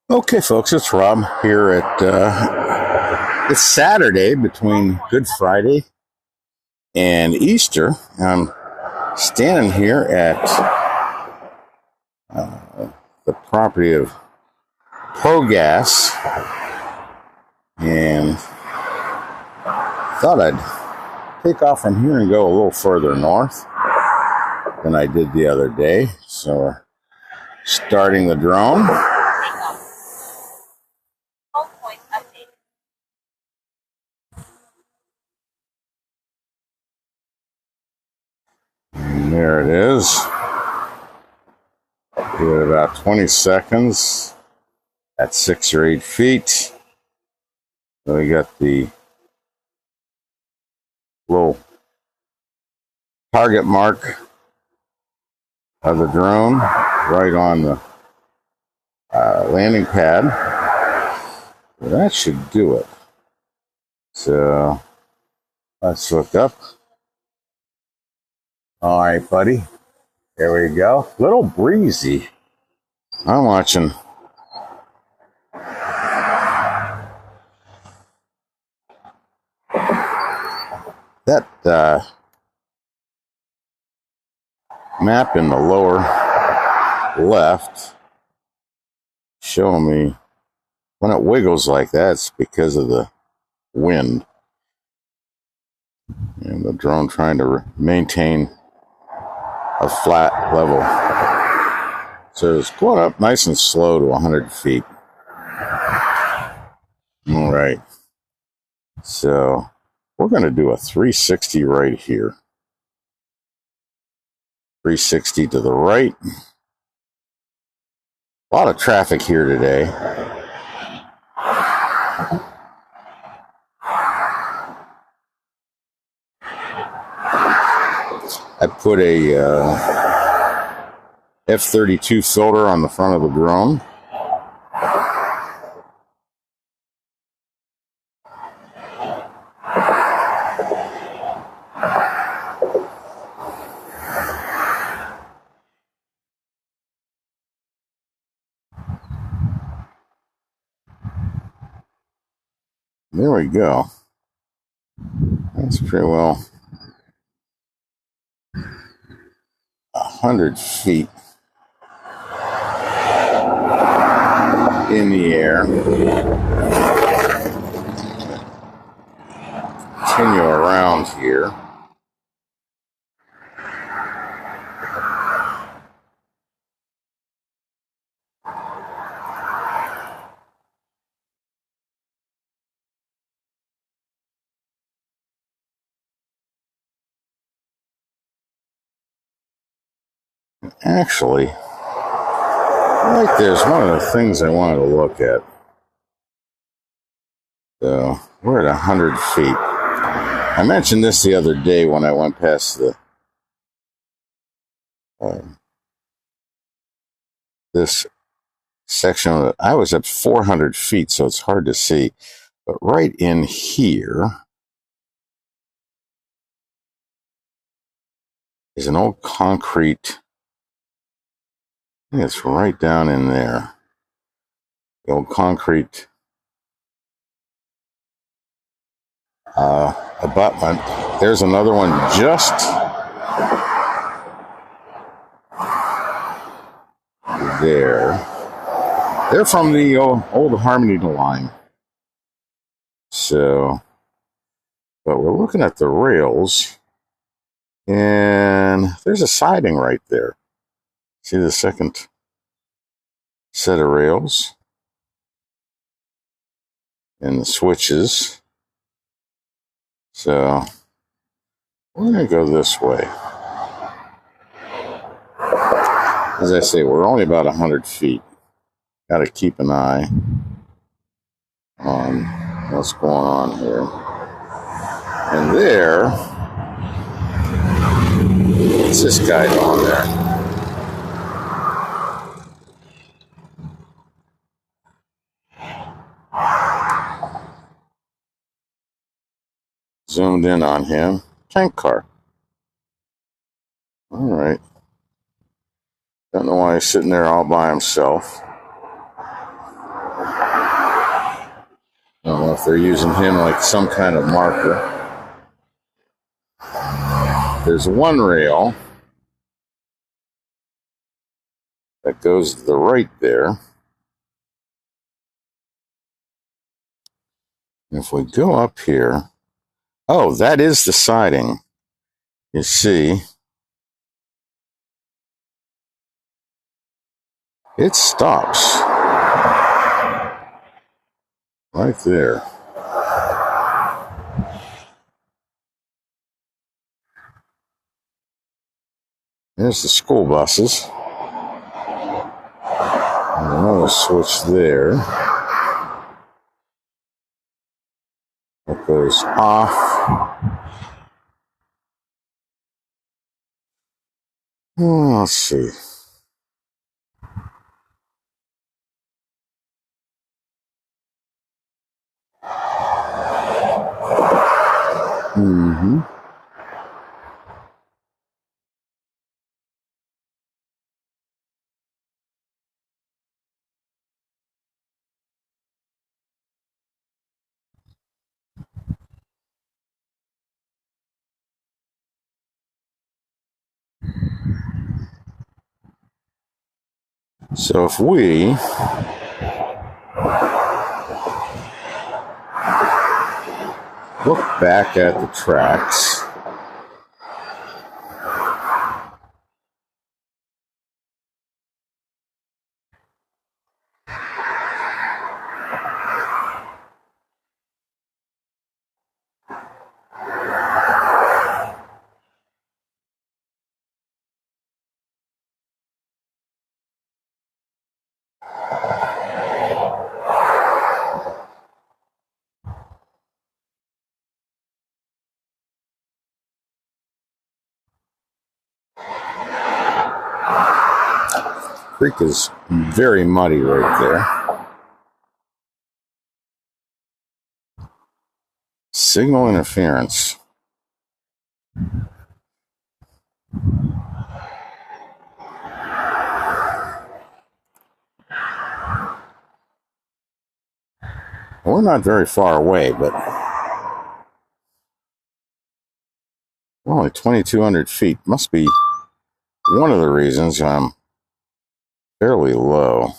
Okay, folks, it's Rob here at it's Saturday between Good Friday and Easter. I'm standing here at the property of ProGas and thought I'd take off from here and go a little further north than I did the other day. So we're starting the drone. And there it is. Give it about 20 seconds at 6 or 8 feet. So we got the little target mark of the drone right on the landing pad. Well, that should do it. So let's look up. All right, buddy. There we go. Little breezy. I'm watching. That map in the lower left showing me when it wiggles like that, it's because of the wind and the drone trying to maintain a flat level. So it's going up nice and slow to 100 feet. All right. So we're going to do a 360 right here. 360 to the right. A lot of traffic here today. I put a F-32 filter on the front of the drone. There we go. That's pretty well 100 feet in the air. Continue around here. Actually, right there's one of the things I wanted to look at. So we're at 100 feet. I mentioned this the other day when I went past the this section of it. I was at 400 feet, so it's hard to see. But right in here is an old concrete. I think it's right down in there. The old concrete abutment. There's another one just there. They're from the old Harmony line. So, but we're looking at the rails, and there's a siding right there. See the second set of rails and the switches. So we're going to go this way. As I say, we're only about 100 feet. Got to keep an eye on what's going on here. And there, what's this guy doing there? Zoomed in on him. Tank car. All right. Don't know why he's sitting there all by himself. they're using him like some kind of marker. There's one rail that goes to the right there. And if we go up here, oh, that is the siding. You see, it stops right there. There's the school buses. There's another switch there. It goes off. Oh, let's see. So if we look back at the tracks, the creek is very muddy right there. Signal interference. We're not very far away, but we're only 2,200 feet. Must be one of the reasons I'm fairly low.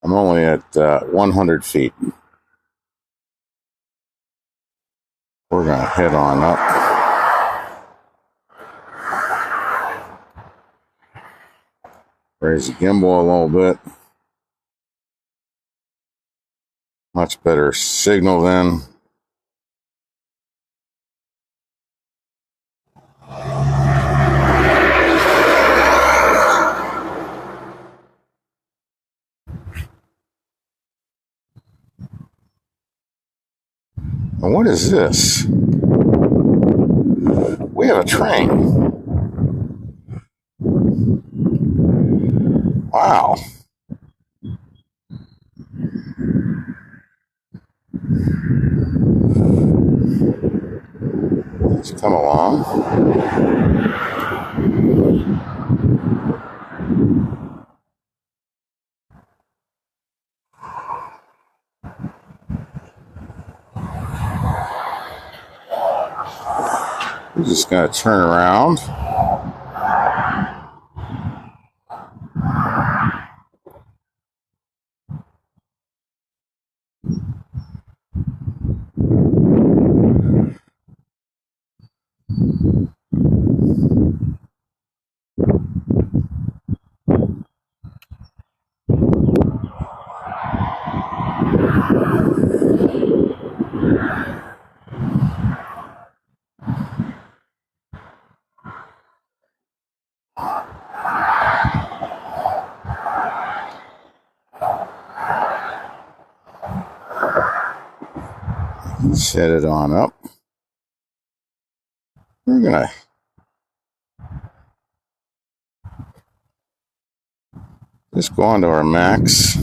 I'm only at 100 feet. We're going to head on up. Raise the gimbal a little bit. Much better signal then. And what is this? We have a train. Wow. Let's come along. We're just going to turn around. Set it on up. We're going to just go on to our max.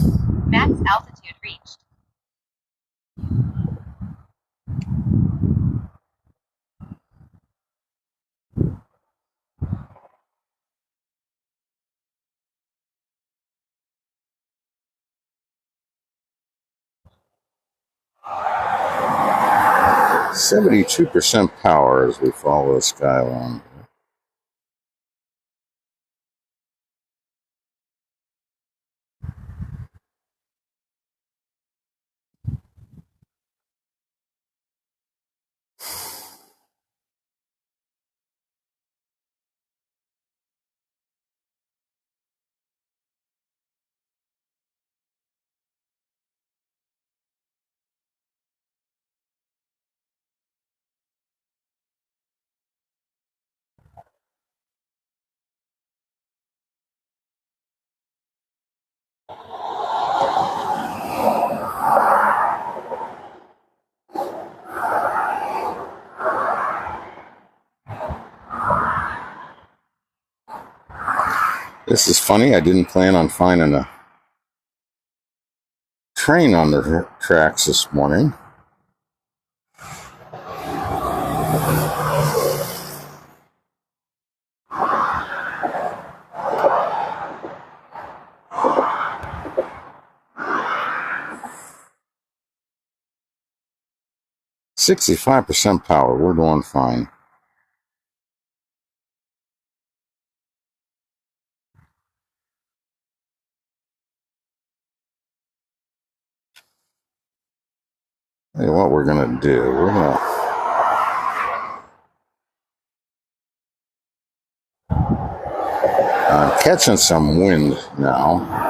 Max altitude reached. 72% power as we follow this guy along. This is funny. I didn't plan on finding a train on the tracks this morning. .65% power. We're doing fine. Hey, what we're gonna do? I'm catching some wind now.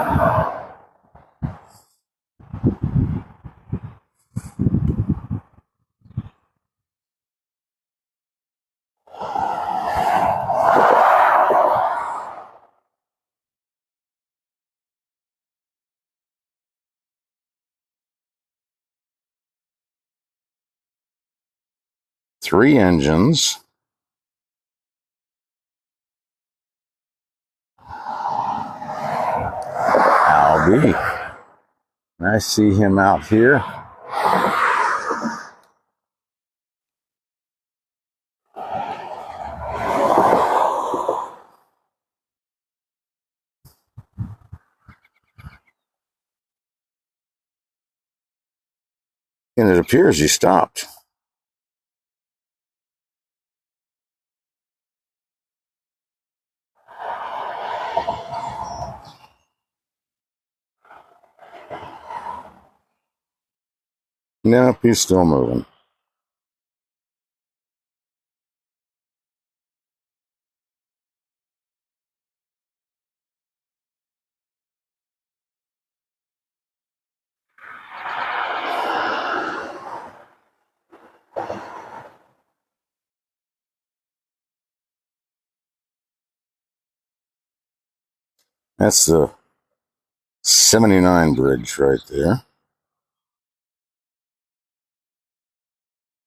Three engines. Albie. I see him out here. And it appears he stopped. Nope, he's still moving. That's the 79 bridge right there.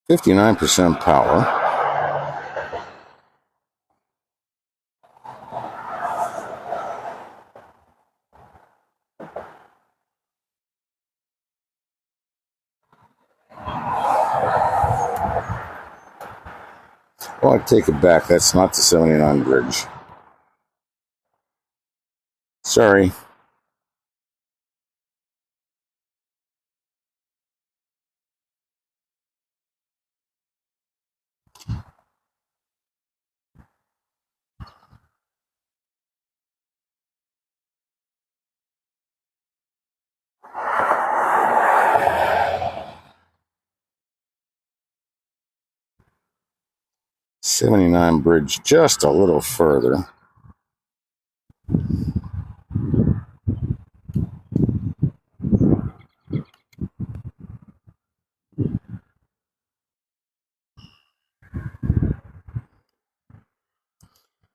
59% power. Oh, I take it back. That's not the 79 bridge. Sorry. .79 bridge just a little further.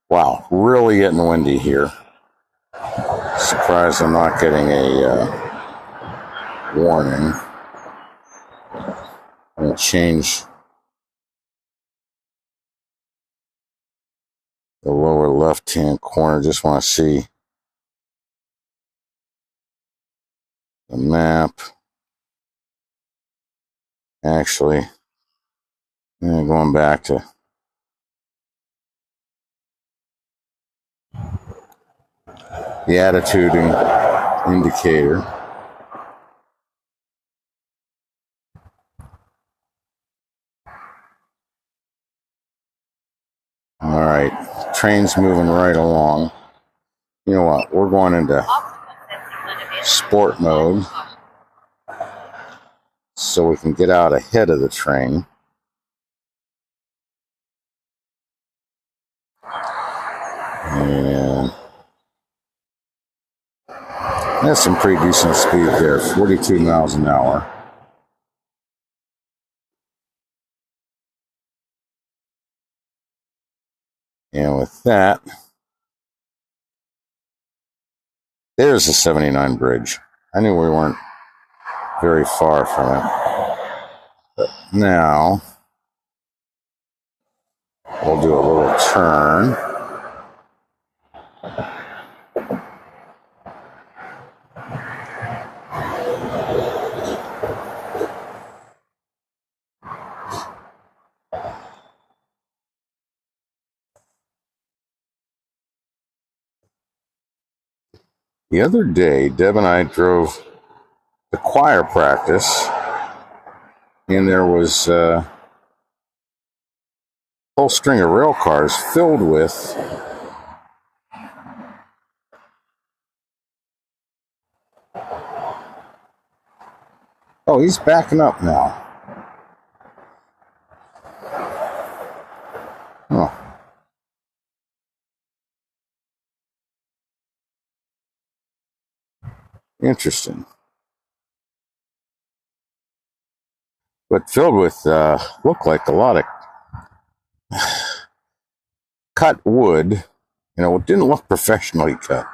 Wow, really getting windy here. Surprised I'm not getting a warning. I'm going to change the lower left-hand corner. Just want to see the map. Actually, going back to the attitude indicator. right, train's moving right along. You know what? We're going into sport mode so we can get out ahead of the train. And that's some pretty decent speed there, 42 miles an hour. And with that, there's the 79 bridge. I knew we weren't very far from it. But now, we'll do a little turn. The other day, Deb and I drove the choir practice, and there was a whole string of rail cars filled with oh, he's backing up now. Oh. Interesting. But filled with, looked like a lot of cut wood. You know, it didn't look professionally cut.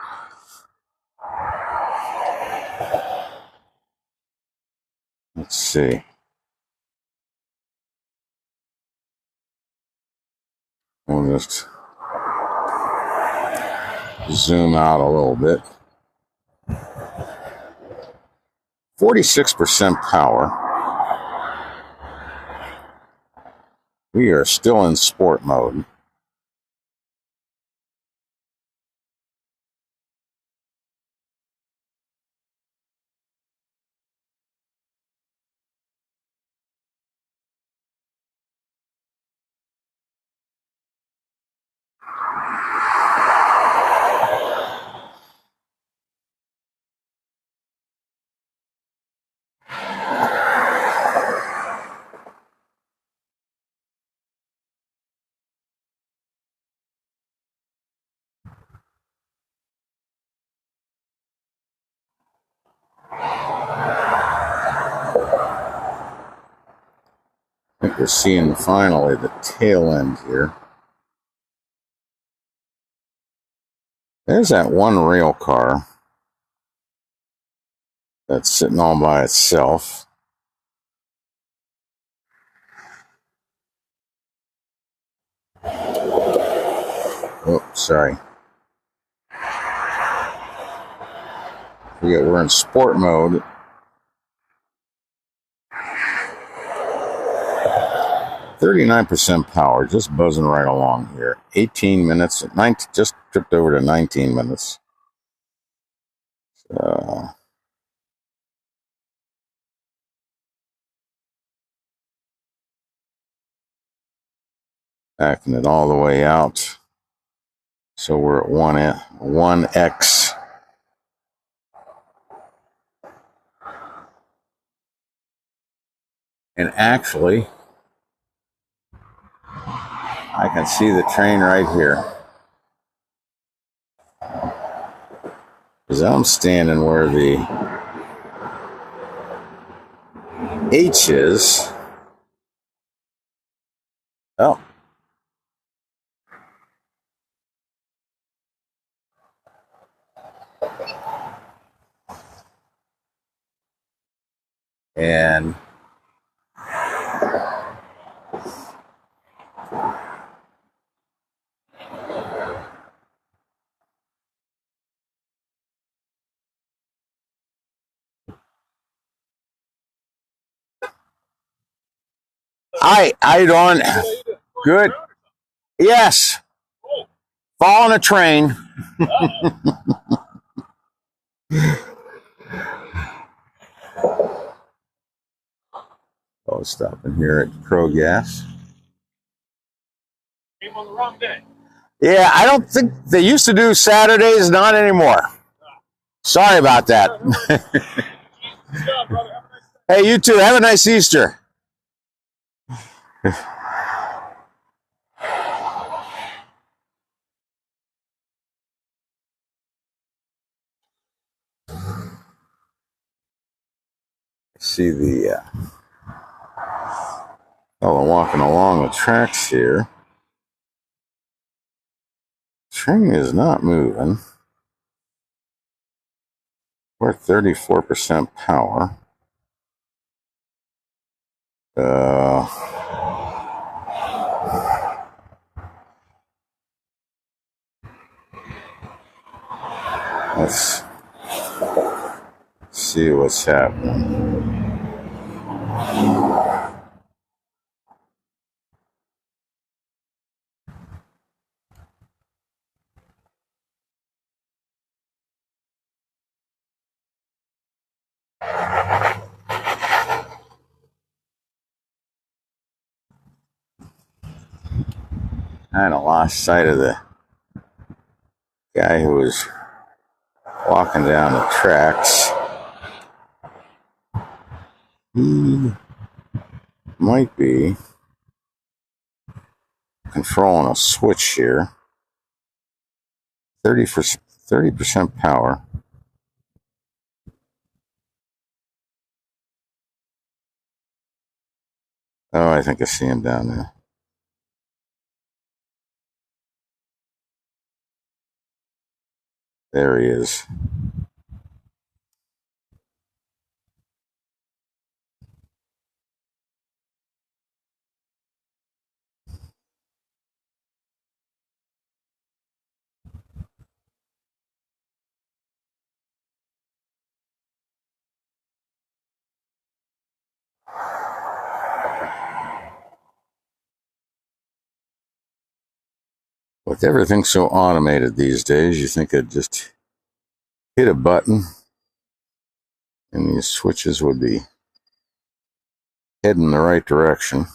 Let's see. We'll just zoom out a little bit. 46% power. We are still in sport mode. I think we're seeing finally the tail end here. There's that one rail car that's sitting all by itself. Oh, sorry. We're in sport mode. 39% power, just buzzing right along here. 18 minutes, just tripped over to 19 minutes. Backing it all the way out. So we're at 1x. And actually, I can see the train right here. Because I'm standing where the H is. Oh. And I don't. Good. Yes. Fall on a train. Oh, stopping here at Pro Gas. Came on the wrong day. Yeah, I don't think they used to do Saturdays, not anymore. Sorry about that. Hey, you too. Have a nice Easter. See the fellow walking along the tracks here. Train is not moving. We're at 34% power. Let's see what's happening. Kind of lost sight of the guy who was walking down the tracks. He might be controlling a switch here. 30% power. Oh, I think I see him down there. There he is. With everything so automated these days, you think I'd just hit a button and these switches would be heading in the right direction.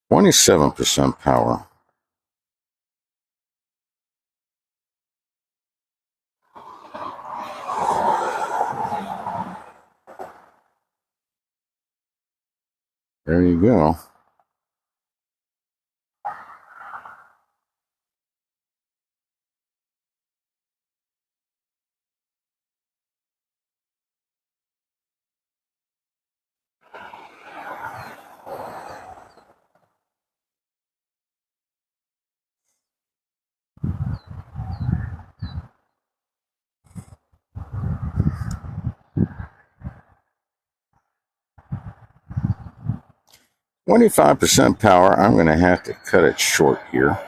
%27 power. There you go. %25 power. I'm going to have to cut it short here.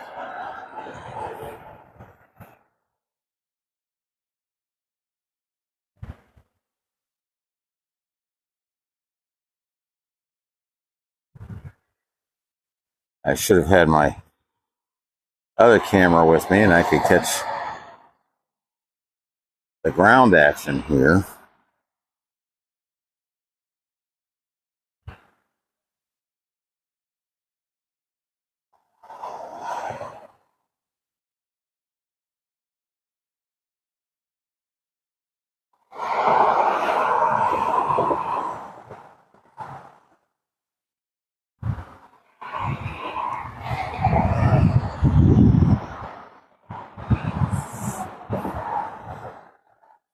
I should have had my other camera with me and I could catch the ground action here.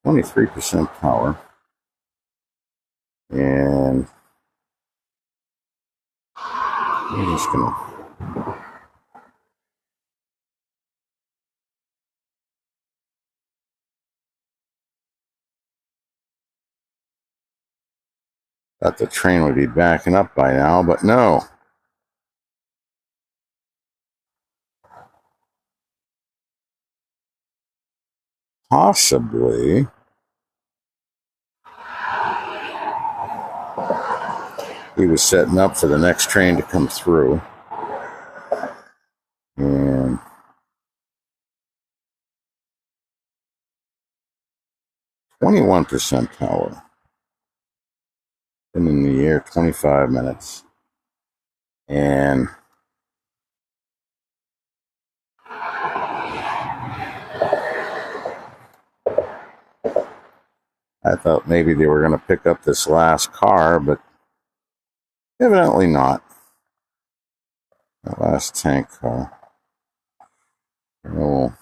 %23 power. And I'm just going to thought the train would be backing up by now, but no. Possibly. He was setting up for the next train to come through. And 21% power. Been in the air 25 minutes. And I thought maybe they were going to pick up this last car, but evidently not. That last tank car. Oh.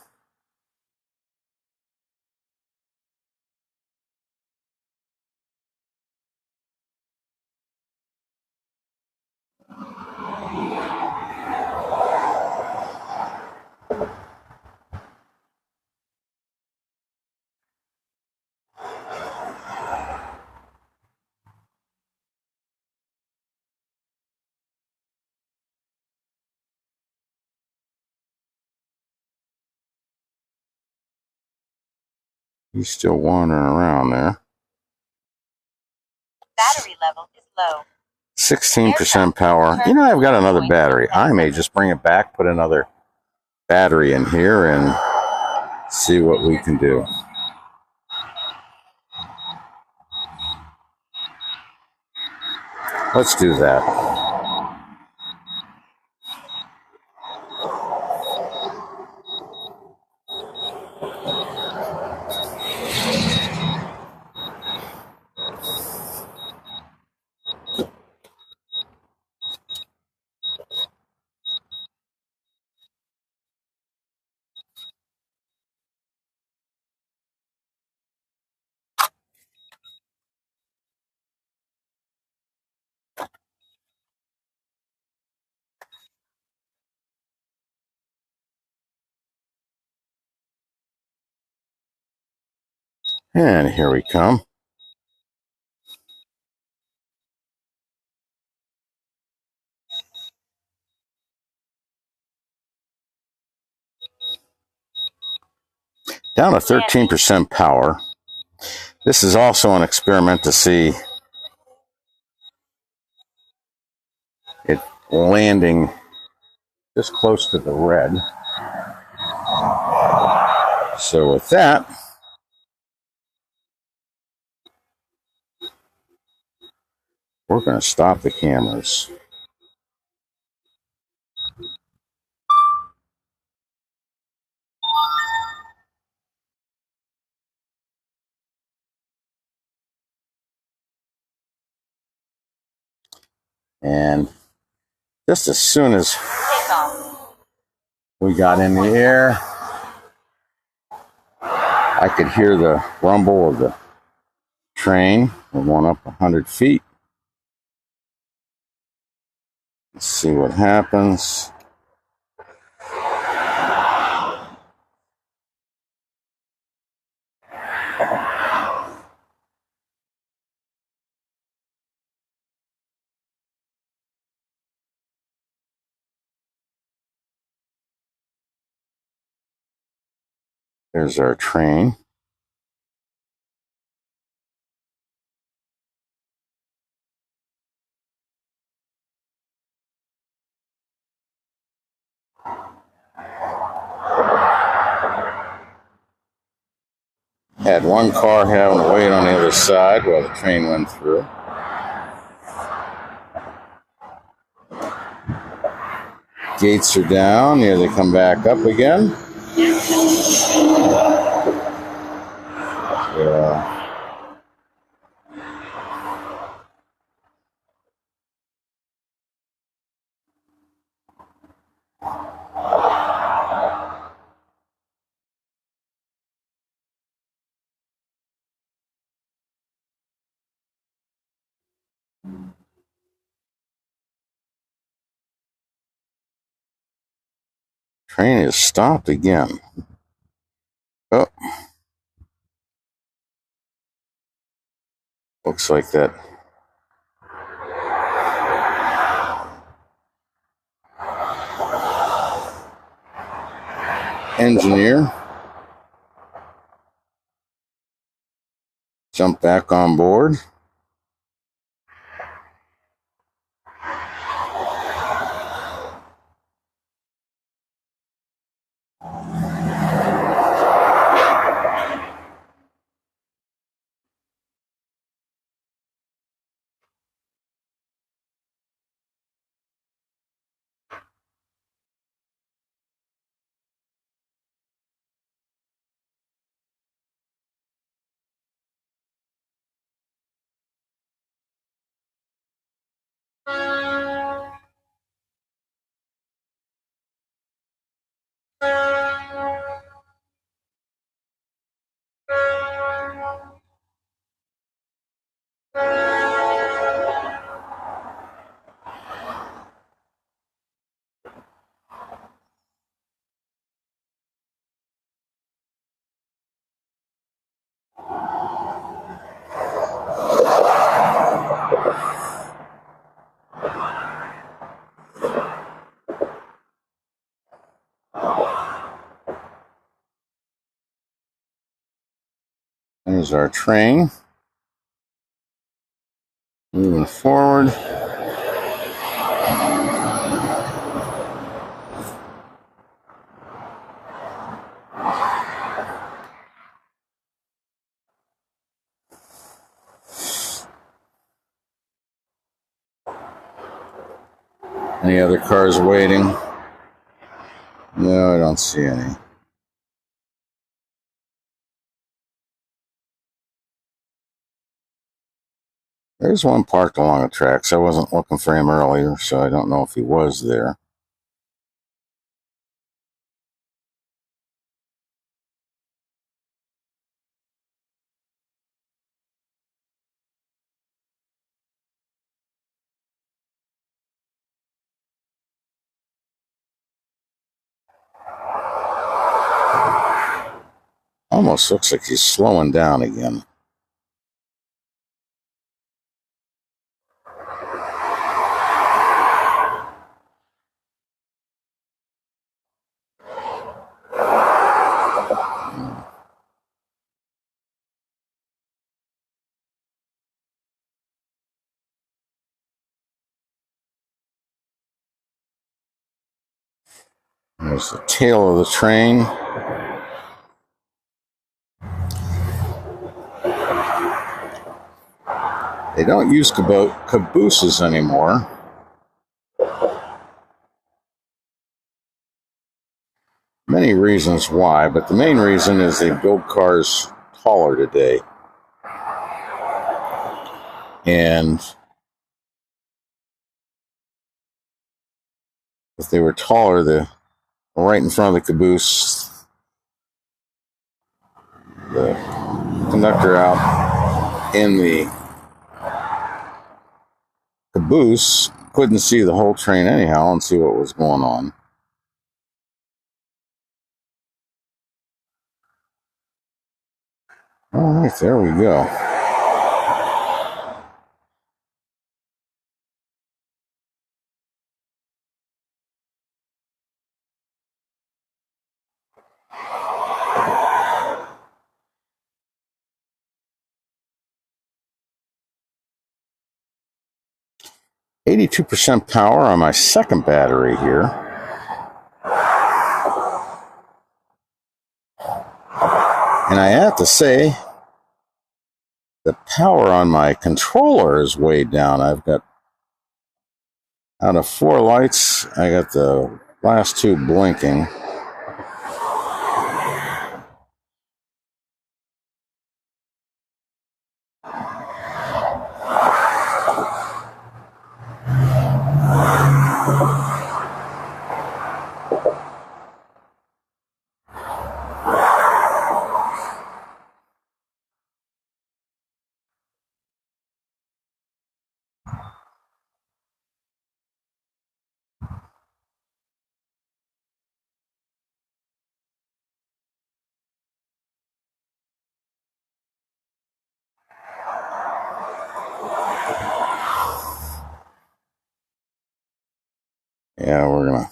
He's still wandering around there. Battery level is low. 16% power. You know, I've got another battery. I may just bring it back, put another battery in here, and see what we can do. Let's do that. And here we come. Down to 13% power. This is also an experiment to see it landing just close to the red. So with that, we're going to stop the cameras. And just as soon as we got in the air, I could hear the rumble of the train. We're going up 100 feet. Let's see what happens. There's our train. Had one car having to wait on the other side while the train went through. Gates are down. Here they come back up again. Train is stopped again. Oh. Looks like that engineer jumped back on board. There's our train. Moving forward. Any other cars waiting? No, I don't see any. There's one parked along the tracks. I wasn't looking for him earlier, so I don't know if he was there. Almost looks like he's slowing down again. There's the tail of the train. They don't use cabooses anymore. Many reasons why, but the main reason is they build cars taller today. And if they were taller, the right in front of the caboose, the conductor out in the caboose couldn't see the whole train anyhow and see what was going on. All right, there we go. %82 power on my second battery here. And I have to say, the power on my controller is way down. I've got, out of 4 lights, I got the last 2 blinking. Yeah, we're gonna.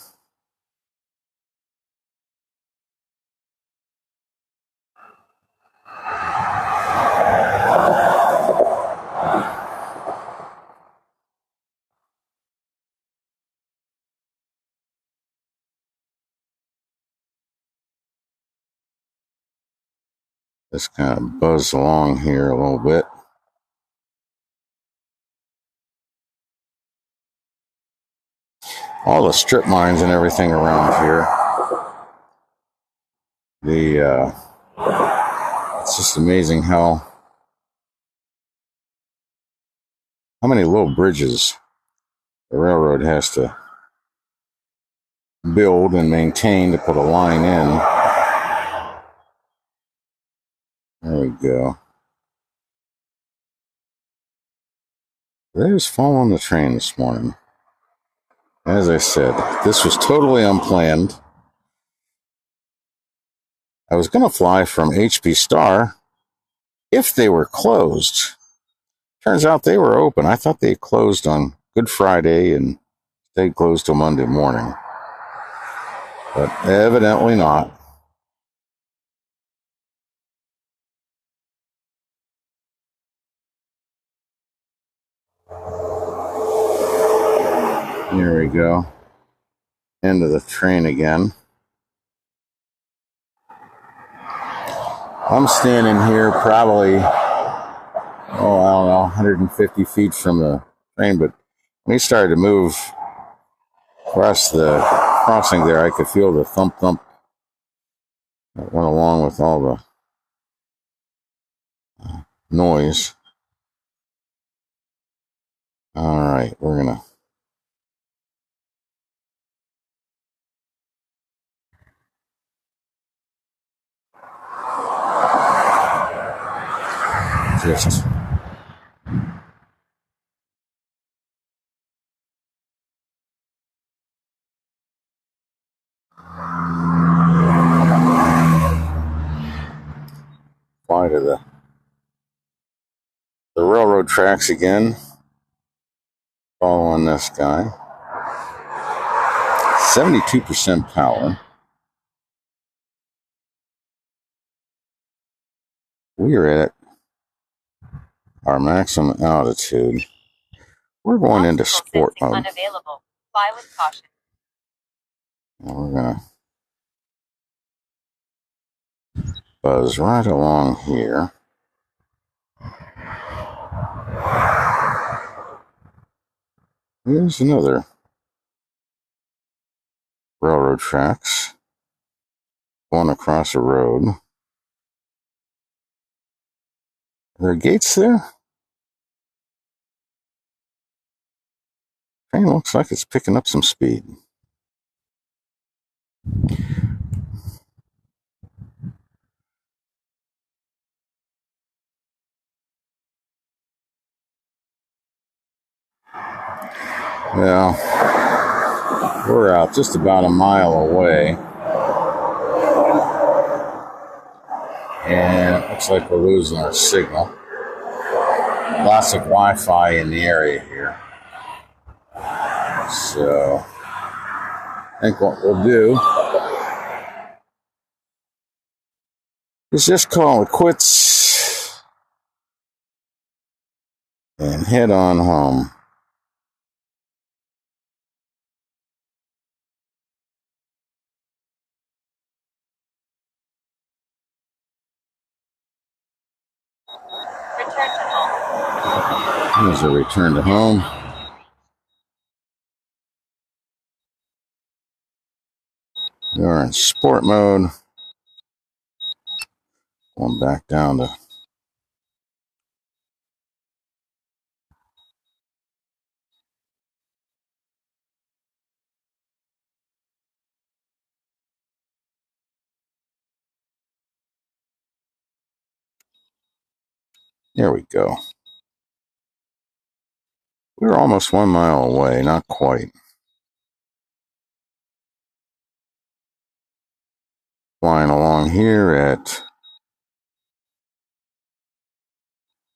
Just kind of buzz along here a little bit. All the strip mines and everything around here. It's just amazing how many little bridges the railroad has to build and maintain to put a line in. There we go. There's following the train this morning. As I said, this was totally unplanned. I was going to fly from HP Star if they were closed. Turns out they were open. I thought they closed on Good Friday and stayed closed till Monday morning. But evidently not. Here we go. End of the train again. I'm standing here probably, I don't know, 150 feet from the train, but when he started to move across the crossing there, I could feel the thump thump that went along with all the noise. All right, we're going to just fly to the railroad tracks again, following this guy. 72% power. We are at our maximum altitude. We're going into sport mode. Unavailable. Fly with caution. And we're going to buzz right along here. Here's another railroad tracks going across a road. Are there gates there? Train looks like it's picking up some speed. Well, we're out just about a mile away. And it looks like we're losing our signal. Lots of Wi-Fi in the area here. So I think what we'll do is just call it quits and head on home. Return to home. Here's a return to home. We are in sport mode. Going back down to there we go. We're almost 1 mile away, not quite. Flying along here at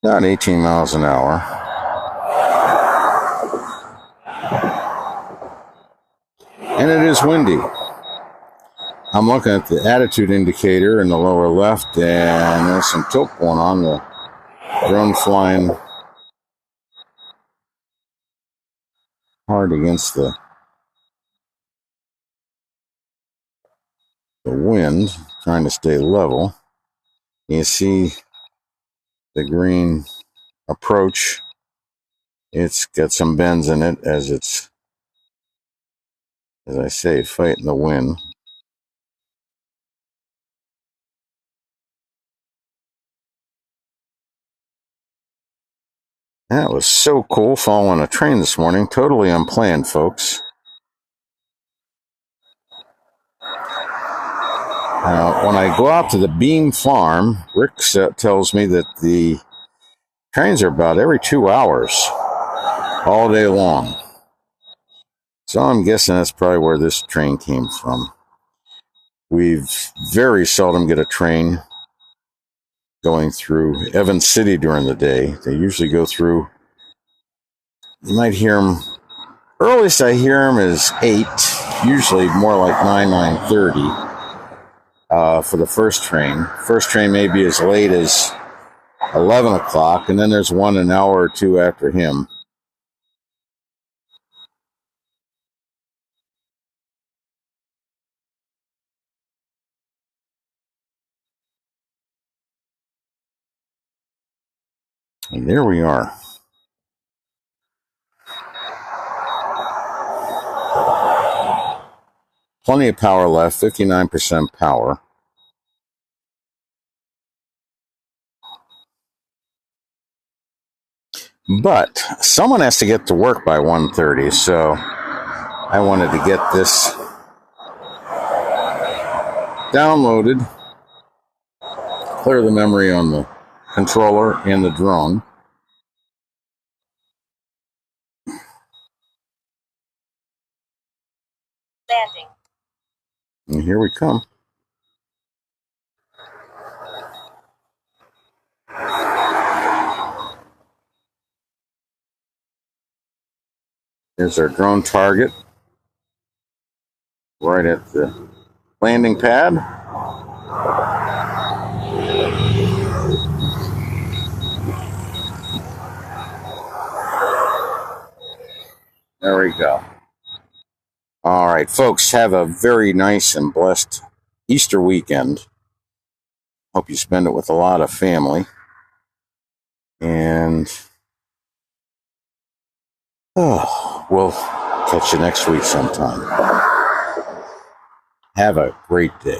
about 18 miles an hour. And it is windy. I'm looking at the attitude indicator in the lower left, and there's some tilt going on. The drone flying hard against the wind, trying to stay level. You see the green approach. It's got some bends in it as it's, as I say, fighting the wind. That was so cool following a train this morning. Totally unplanned, folks. When I go out to the Beam Farm, Rick tells me that the trains are about every 2 hours, all day long. So I'm guessing that's probably where this train came from. We very seldom get a train going through Evans City during the day. They usually go through, you might hear them, earliest I hear them is 8, usually more like 9, 9:30 for the first train. First train may be as late as 11 o'clock, and then there's one an hour or two after him. And there we are. Plenty of power left, 59% power. But someone has to get to work by 1:30, so I wanted to get this downloaded, clear the memory on the controller and the drone. Landing. And here we come. Here's our drone target, right at the landing pad. There we go. All right, folks, have a very nice and blessed Easter weekend. Hope you spend it with a lot of family. And we'll catch you next week sometime. Have a great day.